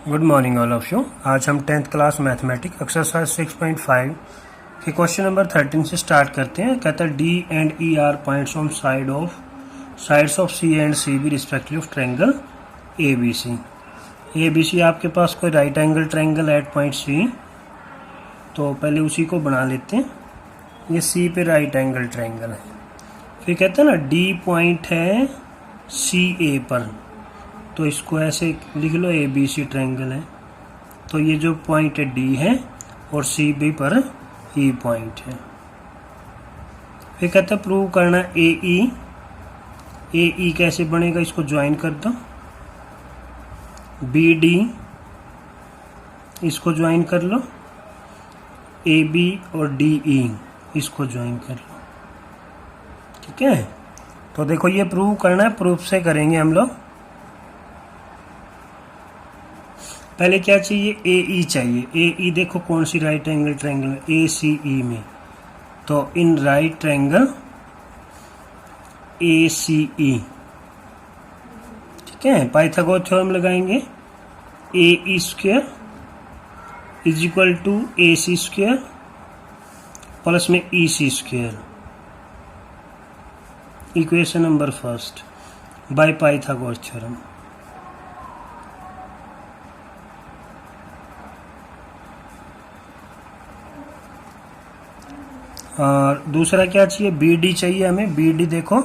Good morning all of you. आज हम 10th class mathematics exercise 6.5 के क्वेश्चन नंबर 13 से स्टार्ट करते हैं। कहता है D and E are points on sides of C and C B respective of triangle A B C. A B C आपके पास कोई right angle triangle at point C, तो पहले उसी को बना लेते हैं। ये सी पे राइट एंगल ट्रायंगल है। फिर कहते हैं ना डी पॉइंट है सी ए पर, तो इसको ऐसे लिख लो ए बी सी ट्रायंगल है। तो ये जो पॉइंट है डी है और सी बी पर ई पॉइंट है। फिर कहते हैं प्रूव करना ए ई कैसे बनेगा, इसको ज्वाइन कर दो। बी डी इसको ज्वाइन कर लो। ए बी और डी ई इसको ज्वाइन कर लो। ठीक है, तो देखो ये प्रूव करना है, प्रूफ से करेंगे हम लोग। पहले क्या चाहिए, ए ई चाहिए। ए ई देखो कौन सी राइट एंगल ट्रायंगल में, ए सी ई में। तो in right triangle A C E, ठीक है, पाइथागोरस थ्योरम लगाएंगे। A E square is equal to A C square plus में E C square, equation number first by Pythagoras theorem. और दूसरा क्या चाहिए, बी डी चाहिए हमें। बी डी देखो,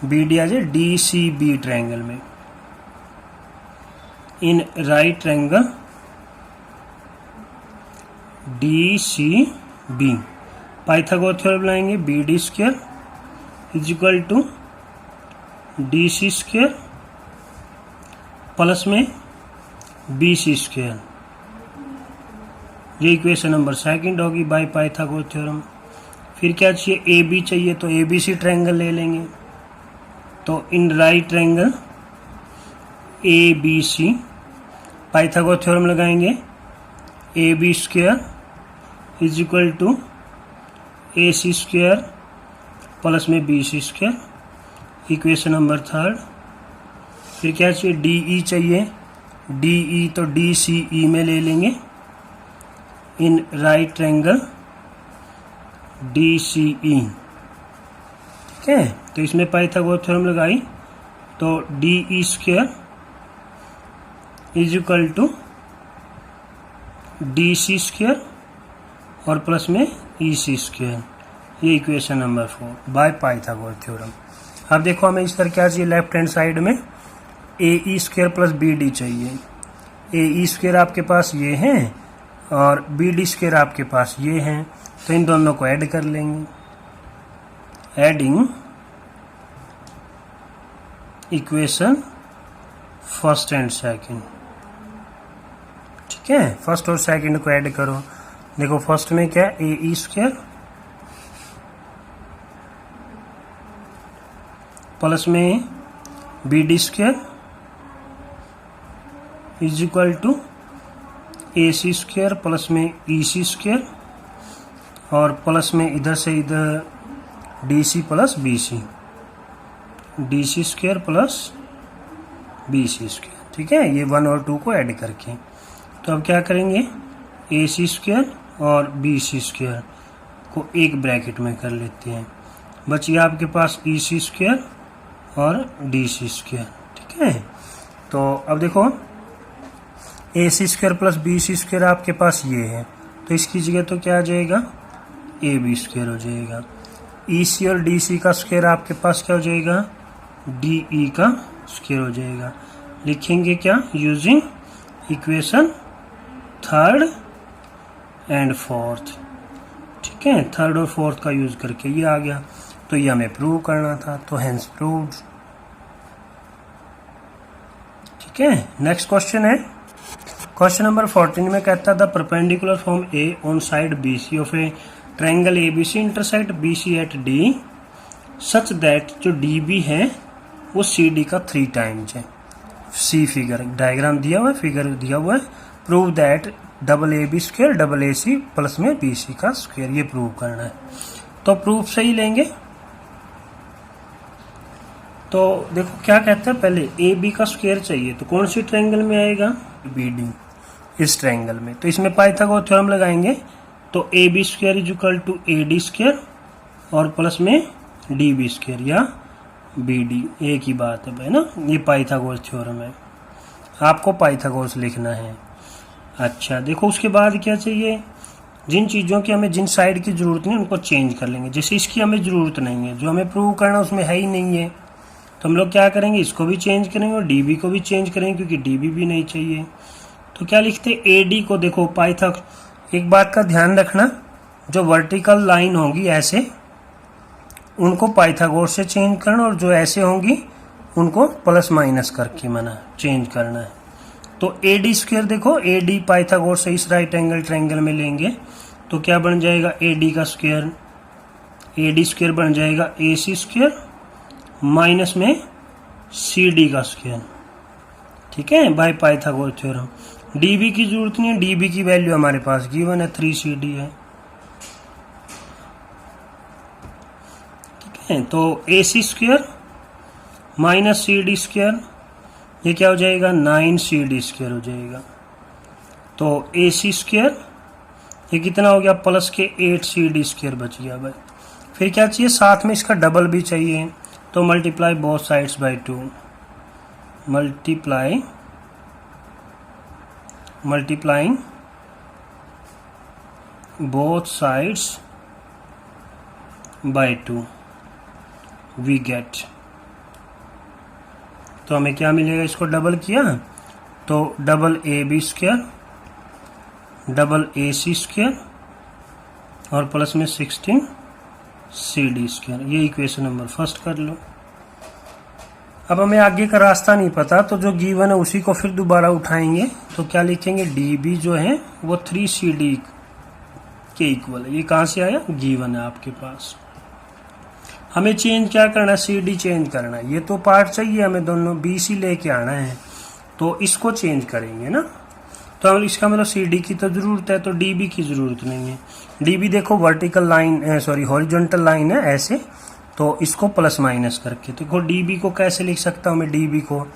बी डी आ जाए डी सी बी ट्रायंगल में। In right triangle D C B, Pythagoras theorem लाएंगे। B D square is equal to D C square plus में बी सी स्क्वायर, ये equation number second होगी bye Pythagoras theorem. फिर क्या चाहिए, A B चाहिए, तो ए बी सी ट्रायंगल ले लेंगे। तो in right triangle A B C, Pythagoras theorem लगाएंगे। A B square is equal to A C square plus में B C square, equation number third. फिर क्या चाहिए, डी ई चाहिए। डी ई तो डी सी ई में ले लेंगे। In right triangle D C E, ठीक है, तो इसमें पाइथागोरस थ्योरम लगाई। तो D E square is equal to D C square और प्लस में ई सी स्क्वायर, ये equation number 4 by Pythagoras theorem. अब देखो हमें इस तरह क्या चाहिए, लेफ्ट हैंड साइड में ए E square plus B D चाहिए। ए ई स्क्वायर आपके पास ये है और बी डी स्क्वायर आपके पास ये है, तो इन दोनों को ऐड कर लेंगे। Adding equation first and second, ठीक है, फर्स्ट और सेकंड को ऐड करो। देखो फर्स्ट में क्या, ए ई स्क्वायर प्लस में B D square is equal to A C square plus में ई सी स्क्वायर और प्लस में इधर से इधर D C plus B C, D C square plus B C square, ठीक है, ये 1 और 2 को ऐड करके। तो अब क्या करेंगे, ए सी स्क्वायर और बी सी स्क्वायर को एक ब्रैकेट में कर लेते हैं। बच गया आपके पास ई सी स्क्वायर और डी सी स्क्वायर, ठीक है। तो अब देखो A C square plus B C square आपके पास ये है, तो इसकी जगह तो क्या आ जाएगा, ए बी स्क्वायर हो जाएगा। ई सी और डी सी का स्क्वायर आपके पास क्या हो जाएगा, डी ई का स्क्वायर हो जाएगा। लिखेंगे क्या, using equation third and fourth, ठीक है, थर्ड और फोर्थ का यूज करके ये आ गया। तो ये हमें प्रूव करना था, तो हेंस प्रूव्ड, ठीक है। नेक्स्ट क्वेश्चन है क्वेश्चन नंबर 14 में कहता था perpendicular from A on side B C of a triangle A B C intersect B C at D such that जो डी बी है वो सी डी का 3 टाइम्स है। सी फिगर डायग्राम दिया हुआ है, फिगर दिया हुआ है। Prove that double A B square double A C plus में बी सी का स्क्वायर, ये प्रूव करना है। तो प्रूफ से ही लेंगे। तो देखो क्या कहता है, पहले ए बी का स्क्वायर चाहिए, तो कौन सी ट्रायंगल में आएगा, बी डी। इस ट्रायंगल में। तो इसमें पाइथागोरस थ्योरम लगाएंगे तो A B square is equal to A D square और प्लस में डी बी स्क्वायर या बी डी, एक ही बात है भाई ना। ये पाइथागोरस थ्योरम है, आपको पाइथागोरस लिखना है। अच्छा देखो उसके बाद क्या चाहिए, जिन चीज़ों की हमें जिन साइड की ज़रूरत नहीं उनको चेंज कर लेंगे। जैसे इसकी हमें ज़रूरत नहीं है, जो हमें प्रूव करना उसमें है ही नहीं है, तो हम लोग क्या करेंगे, इसको भी चेंज करेंगे और डी बी को भी चेंज करेंगे क्योंकि डी बी भी नहीं चाहिए। तो क्या लिखते हैं, ए डी को देखो एक बात का ध्यान रखना, जो वर्टिकल लाइन होगी ऐसे उनको पाइथागोरस से चेंज करना और जो ऐसे होंगी उनको प्लस माइनस करके चेंज करना है। तो ए डी स्क्वायर देखो, ए डी पाइथागोरस से इस राइट एंगल ट्रायंगल में लेंगे तो क्या बन जाएगा, ए डी का स्क्वायर, ए डी स्क्वायर बन जाएगा ए सी स्क्वायर माइनस में सी डी का स्क्वायर, ठीक है, by Pythagoras theorem. D B की जरूरत नहीं है, डी बी की वैल्यू हमारे पास गिवन है 3CD है, ठीक है। तो A C square minus C D square, ये क्या हो जाएगा 9CD स्क्वायर हो जाएगा। तो ए सी स्क्वायर ये कितना हो गया, प्लस के 8CD स्क्वायर बच गया भाई। फिर क्या चाहिए, साथ में इसका डबल भी चाहिए, तो multiply both sides by 2, multiplying both sides by 2 we get, तो हमें क्या मिलेगा, इसको डबल किया तो double A B square double A C square और प्लस में 16CD स्क्वायर, ये इक्वेशन नंबर फर्स्ट कर लो। अब हमें आगे का रास्ता नहीं पता तो जो गिवन है उसी को फिर दोबारा उठाएंगे, तो क्या लिखेंगे, डी बी जो है वो 3CD के इक्वल है। ये कहाँ से आया, गिवन है आपके पास। हमें चेंज क्या करना है, सी डी चेंज करना है, ये तो पार्ट चाहिए हमें, दोनों बी सी लेके आना है, तो इसको चेंज करेंगे ना। तो हम इसका मतलब सी डी की तो जरूरत है, तो डी बी की जरूरत नहीं है। डी बी देखो वर्टिकल लाइन हॉरिजॉन्टल लाइन है ऐसे, तो इसको प्लस माइनस करके देखो डी बी को कैसे लिख सकता हूँ मैं, डी बी को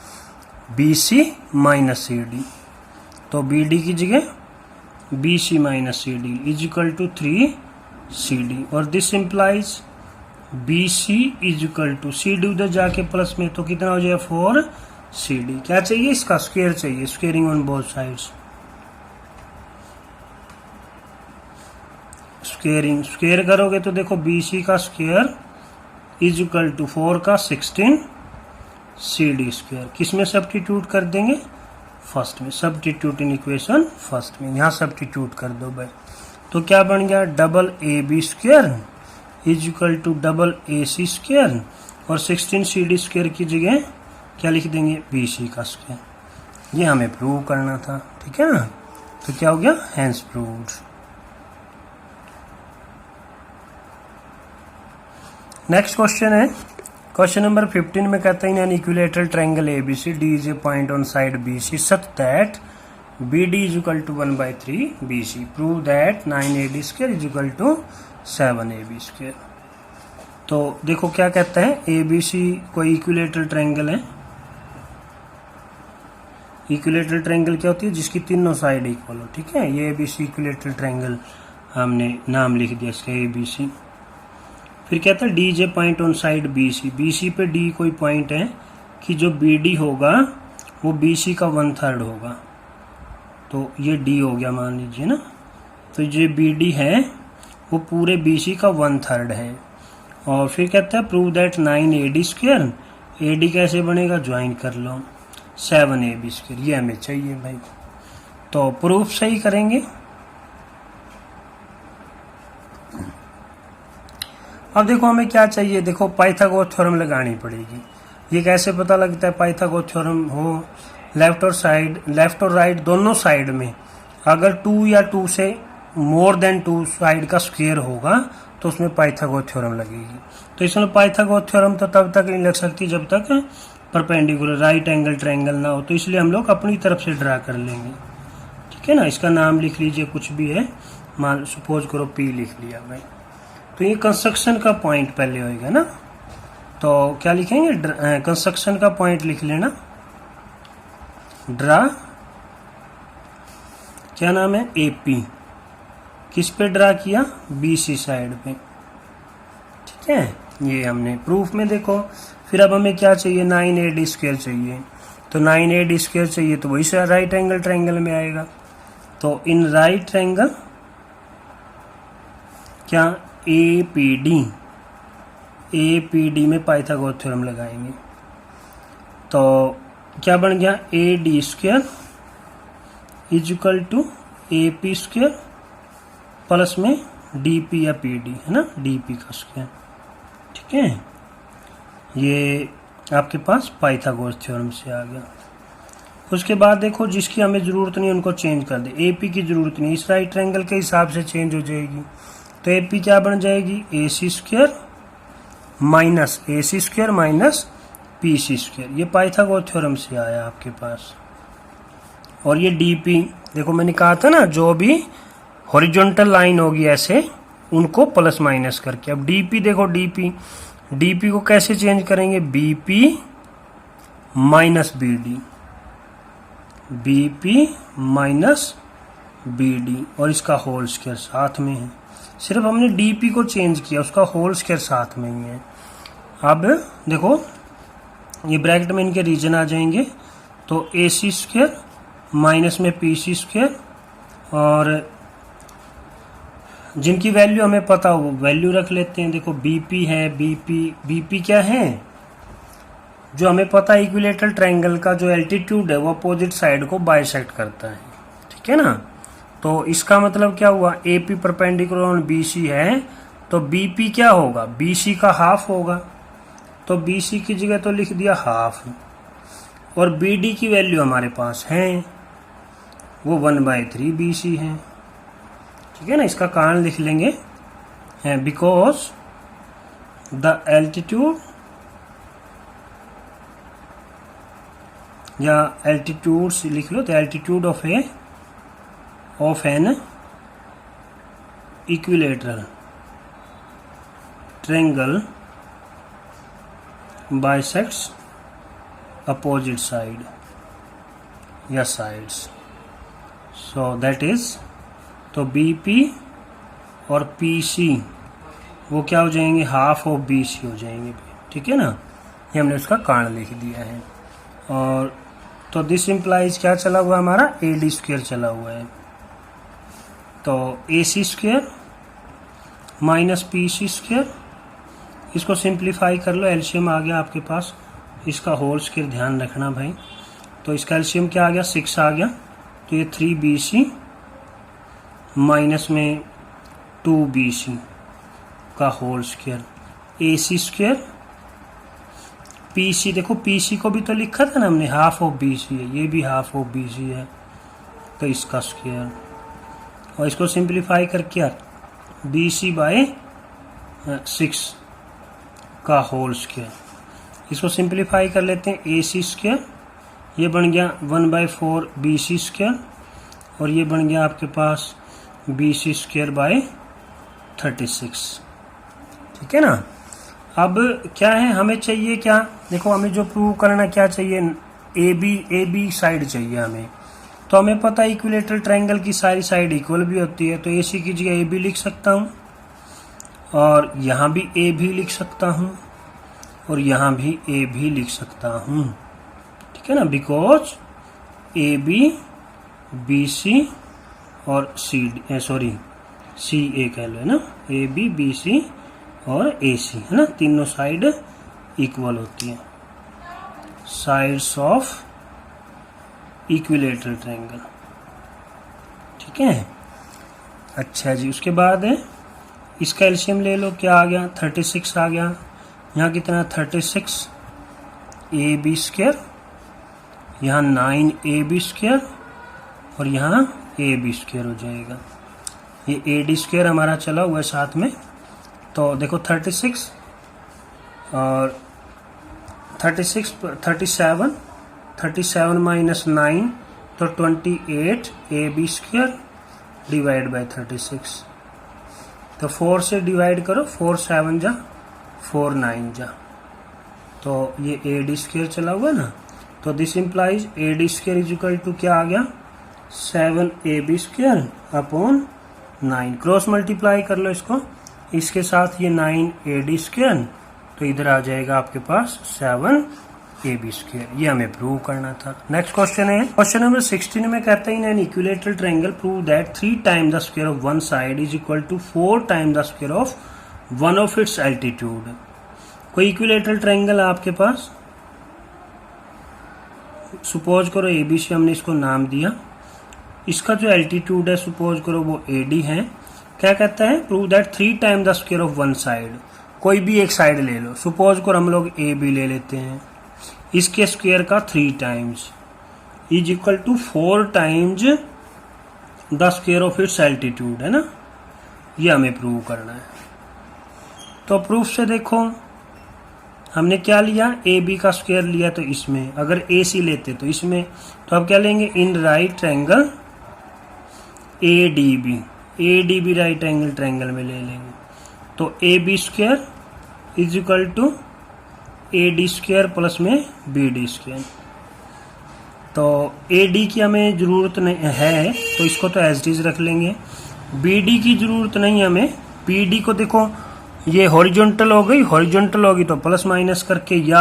B C minus C D, तो बी डी की जगह B C minus C D is equal to 3CD, और this implies B C is equal to C D उधर जाके प्लस में, तो कितना हो जाएगा 4CD। क्या चाहिए, इसका स्क्वायर चाहिए, squaring on both sides, square करोगे तो देखो बी सी का स्क्वायर इज इक्वल टू 4 का 16CD स्क्वायर, किस में सब्स्टिट्यूट कर देंगे, फर्स्ट में, सब्स्टिट्यूट इन इक्वेशन फर्स्ट में, यहाँ सब्स्टिट्यूट कर दो भाई। तो क्या बन गया, double A B square is equal to double A C square और 16CD स्क्वायर की जगह क्या लिख देंगे, बी सी का स्क्वायर। ये हमें प्रूव करना था, ठीक है ना। तो क्या हो गया, हेंस प्रूव्ड। नेक्स्ट क्वेश्चन है, क्वेश्चन नंबर 15 में कहते हैं N equilateral triangle ABC D is a point on side BC such that BD is equal to 1/3 BC, prove that 9AD square is equal to 7AB square। तो देखो क्या कहता है, ABC कोई इक्विलेटरल ट्रायंगल है। इक्विलेटरल ट्रायंगल क्या होती है, जिसकी तीनों साइड इक्वल हो, ठीक है। ये ABC इक्विलेटरल ट्रायंगल, हमने नाम लिख दिया इसका ABC। फिर कहता है D J point on side BC, BC पे D कोई पॉइंट है कि जो BD होगा वो BC का 1/3 होगा, तो ये D हो गया मान लीजिए ना। तो ये BD है वो पूरे BC का 1/3 है। और फिर कहता है prove that 9AD square, AD कैसे बनेगा, ज्वाइन कर लो 7AB स्क्वायर, ये हमें चाहिए भाई। तो प्रूफ सही करेंगे। अब देखो हमें क्या चाहिए, देखो पाइथागोरस थ्योरम लगानी पड़ेगी। ये कैसे पता लगता है, पाइथागोरस थ्योरम हो लेफ्ट और राइट दोनों साइड में अगर 2 या 2 से मोर देन 2 साइड का स्क्वायर होगा तो उसमें पाइथागोरस थ्योरम लगेगी। तो इसमें पाइथागोरस थ्योरम तो तब तक नहीं लग सकती जब तक परपेंडिकुलर राइट एंगल ट्रायंगल ना हो, तो इसलिए हम लोग अपनी तरफ से ड्रा कर लेंगे, ठीक है ना। इसका नाम लिख लीजिए, कुछ भी है, मान सपोज करो P लिख लिया भाई। तो ये कंस्ट्रक्शन का पॉइंट पहले होएगा ना, तो क्या लिखेंगे, कंस्ट्रक्शन का पॉइंट लिख लेना, ड्रा क्या नाम है, ए पी। किस पे ड्रा किया, बी सी साइड पे। ठीक है, ये हमने प्रूफ में देखो। फिर अब हमें क्या चाहिए, 9AD स्क्वायर चाहिए। तो 9AD स्क्वायर चाहिए तो वही से राइट एंगल ट्रायंगल में आएगा। तो इन राइट ट्रायंगल क्या, APD में पाइथागोरस थ्योरम लगाएंगे। तो क्या बन गया, AD square is equal to AP square plus में DP या PD है ना, DP का स्क्वायर। ठीक है, ये आपके पास पाइथागोरस थ्योरम से आ गया। उसके बाद देखो, जिसकी हमें जरूरत नहीं उनको चेंज कर दे। AP की जरूरत नहीं, इस राइट ट्रायंगल के हिसाब से चेंज हो जाएगी। तो AP क्या बन जाएगी, AC square minus PC square. ये पाइथागोरस थ्योरम से आया आपके पास। और ये DP, देखो मैंने कहा था ना, जो भी हॉरिजॉन्टल लाइन होगी ऐसे उनको प्लस माइनस करके। अब DP देखो, DP को कैसे चेंज करेंगे, BP माइनस BD और इसका होल स्क्वायर साथ में है। सिर्फ हमने DP को चेंज किया, उसका होल स्क्वायर साथ में ही है। अब देखो, ये ब्रैकेट में इनके रीजन आ जाएंगे। तो AC स्क्वायर माइनस में PC स्क्वायर, और जिनकी वैल्यू हमें पता हो वो वैल्यू रख लेते हैं। देखो BP है, BP क्या है, जो हमें पता है इक्विलेटरल ट्रायंगल का जो एल्टीट्यूड है वो अपोजिट साइड को बाइसेक्ट करता है। ठीक है ना, तो इसका मतलब क्या हुआ, AP परपेंडिकुलर ऑन BC है तो BP क्या होगा, BC का हाफ होगा। तो BC की जगह तो लिख दिया हाफ, और BD की वैल्यू हमारे पास है, वो 1/3 BC है। ठीक है ना, इसका कारण लिख लेंगे, बिकॉज द एल्टीट्यूड या एल्टीट्यूड से लिख लो, the altitude of an equilateral triangle bisects opposite side या साइड्स। सो दैट इज, तो BP और PC वो क्या हो जाएंगे, हाफ ऑफ BC हो जाएंगे। ठीक है ना, ये हमने उसका कारण लिख दिया है। और तो दिस इम्प्लाइज क्या चला हुआ हमारा, AD स्क्वायर चला हुआ है। तो AC square minus PC square, इसको सिंप्लीफाई कर लो, एलसीएम आ गया आपके पास। इसका होल स्क्वायर ध्यान रखना भाई। तो इसका एलसीएम क्या आ गया, 6 आ गया। तो ये 3BC माइनस में 2BC का whole square, AC square, PC, देखो PC को भी तो लिखा था ना हमने, हाफ ऑफ BC है, ये भी हाफ ऑफ BC है, तो इसका स्क्वायर। और इसको सिंप्लीफाई करके BC/6 का होल स्क्वायर, इसको सिंप्लीफाई कर लेते हैं, AC स्क्वायर, ये बन गया 1/4 BC स्क्वायर, और ये बन गया आपके पास BC स्क्वायर/36। ठीक है ना। अब क्या है, हमें चाहिए क्या, देखो हमें जो प्रूव करना क्या चाहिए, AB साइड चाहिए हमें। तो हमें पता है इक्विलेटरल ट्रायंगल की सारी साइड इक्वल भी होती है। तो AC की जगह AB लिख सकता हूँ, और यहाँ भी AB लिख सकता हूँ, और यहाँ भी AB लिख सकता हूँ। ठीक है ना, बिकॉज AB BC और CA कह लो, है ना, AB BC और AC, है ना, तीनों साइड इक्वल होती है, साइड्स ऑफ इक्विलेटरल ट्रायंगल। ठीक है, अच्छा जी। उसके बाद है इसका एलसीएम ले लो, क्या आ गया, 36 आ गया। यहाँ कितना, 36 AB स्क्वायर, यहाँ 9AB स्क्वायर, और यहाँ AB स्क्वायर हो जाएगा। ये AD स्क्वायर हमारा चला हुआ है साथ में। तो देखो 36 और 37 माइनस 9 तो 28 AB स्क्वायर डिवाइड बाय 36। तो 4 से डिवाइड करो, 4 7 जा 4 9 जा, तो ये AD स्क्वायर चला हुआ है ना। तो this implies AD square is equal to क्या आ गया, 7ab² अपॉन 9। क्रॉस मल्टीप्लाई कर लो इसको, इसके साथ ये 9ad², तो इधर आ जाएगा आपके पास 7ab²। ये हमें प्रूव करना था। नेक्स्ट क्वेश्चन है क्वेश्चन नंबर 16 में कहता है in an equilateral triangle prove that 3 times the square of one side is equal to 4 times the square of one of its altitude. कोई इक्विलेटरल ट्रायंगल आपके पास, सपोज करो एबीसी, हमने इसको नाम दिया, इसका जो एल्टीट्यूड है सपोज करो वो एडी है। क्या कहता है, prove that 3 times the square of one side, कोई भी एक साइड ले लो, सपोज करो हम लोग ए बी ले लेते हैं, इसके स्क्वायर का 3 times is equal to 4 times the square of its altitude, है ना। ये हमें प्रूव करना है। तो प्रूफ से देखो, हमने क्या लिया, ए बी का स्क्वायर लिया, तो इसमें अगर ए सी लेते तो इसमें, तो अब क्या लेंगे, in right angle A D B right angle triangle में ले लेंगे। तो A B square is equal to A D square plus में बी डी स्क्वायर। तो ए डी की हमें जरूरत नहीं है, तो इसको तो एज इट इज रख लेंगे। बी डी की जरूरत नहीं हमें, बी डी को देखो ये हॉरिजॉन्टल हो गई, हॉरिजॉन्टल होगी तो प्लस माइनस करके, या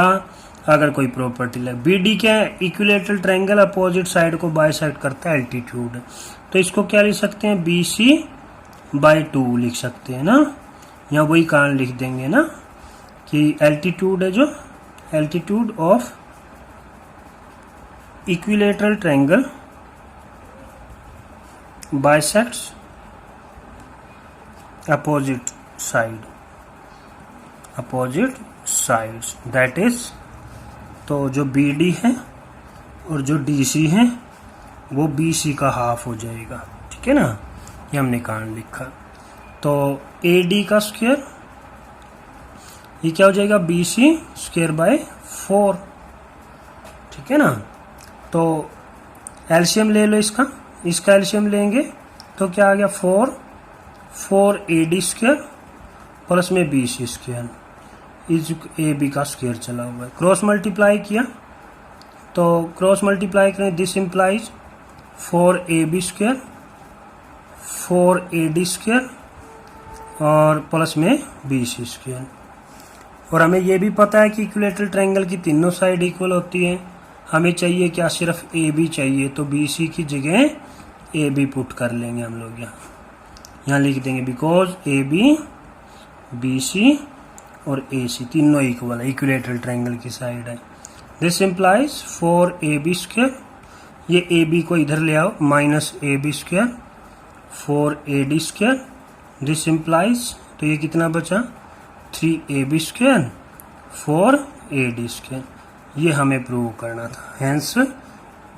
अगर कोई प्रॉपर्टी लगे। बी डी क्या है, इक्विलेटरल ट्रायंगल अपोजिट साइड को बाइसेक्ट करता है एल्टीट्यूड, तो इसको क्या लिख सकते हैं, बी सी बाई 2 लिख सकते हैं ना, या वही कारण लिख देंगे ना कि एल्टीट्यूड है, जो altitude of equilateral triangle bisects opposite sides, that is, तो जो बी डी है और जो डी सी है वो बी सी का हाफ हो जाएगा, ठीक है ना। ये हमने कारण लिखा। तो ए डी का स्क्वायर ये क्या हो जाएगा, बी सी स्क्वायर बाय 4, ठीक है ना। तो एलसीएम ले लो इसका एलसीएम लेंगे तो क्या आ गया, 4 ए डी स्क्वायर प्लस में B C square is A B का स्क्वायर चला हुआ है। क्रॉस मल्टीप्लाई किया, तो क्रॉस मल्टीप्लाई करें, this implies 4 A B square 4 A D square और प्लस में बी सी स्क्वायर। और हमें यह भी पता है कि इक्विलेटरल ट्रायंगल की तीनों साइड इक्वल होती है। हमें चाहिए क्या, सिर्फ ए बी चाहिए, तो बी सी की जगह ए बी पुट कर लेंगे हम लोग, यहाँ लिख देंगे, because A B B C और ए सी तीनों इक्वल है, इक्विलेटरल ट्रायंगल की साइड है। This implies 4 A B square, ये ए बी को इधर ले आओ, minus A B square 4 A D square, this implies, तो ये कितना बचा, 3 A B square 4 A D square. ये हमें प्रूव करना था, हेंस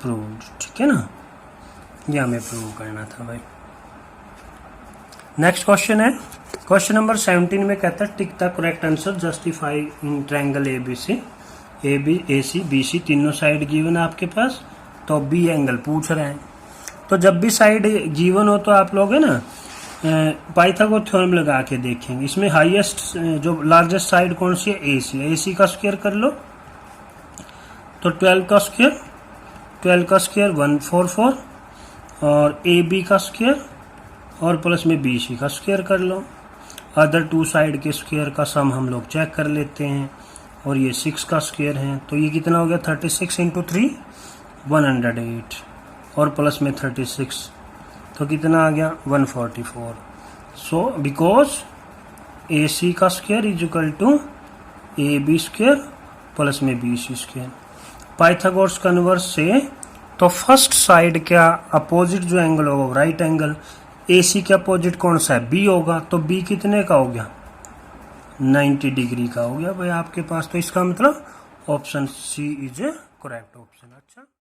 प्रूव्ड, ठीक है ना। ये हमें प्रूव करना था भाई। नेक्स्ट क्वेश्चन है क्वेश्चन नंबर 17 में कहता है tick the correct answer justify in triangle A B C, A B A C B C तीनों साइड गिवन है आपके पास, तो बी एंगल पूछ रहे हैं। तो जब भी साइड गिवन हो तो आप लोग है ना पाइथागोरस थ्योरम लगा के देखेंगे। इसमें हाईएस्ट जो लार्जेस्ट साइड कौन सी है, ए सी, ए सी का स्क्वायर कर लो, तो 12 का स्क्वायर 144 और ए बी का स्क्वायर और प्लस में बी सी का स्क्वायर कर लो। अदर 2 साइड के स्क्वायर का सम हम लोग चेक कर लेते हैं, और ये 6 का स्क्वायर है, तो ये कितना हो गया, 36 इंटू 3 108 और प्लस में 36, तो कितना आ गया 144। सो बिकॉज ए सी का square is equal to A B square plus में B C square. Pythagoras converse से तो फर्स्ट साइड क्या अपोजिट जो एंगल होगा राइट एंगल, ए सी के अपोजिट कौन सा है, बी होगा, तो बी कितने का हो गया, 90 डिग्री का हो गया भाई आपके पास। तो इसका मतलब option C is correct option. अच्छा।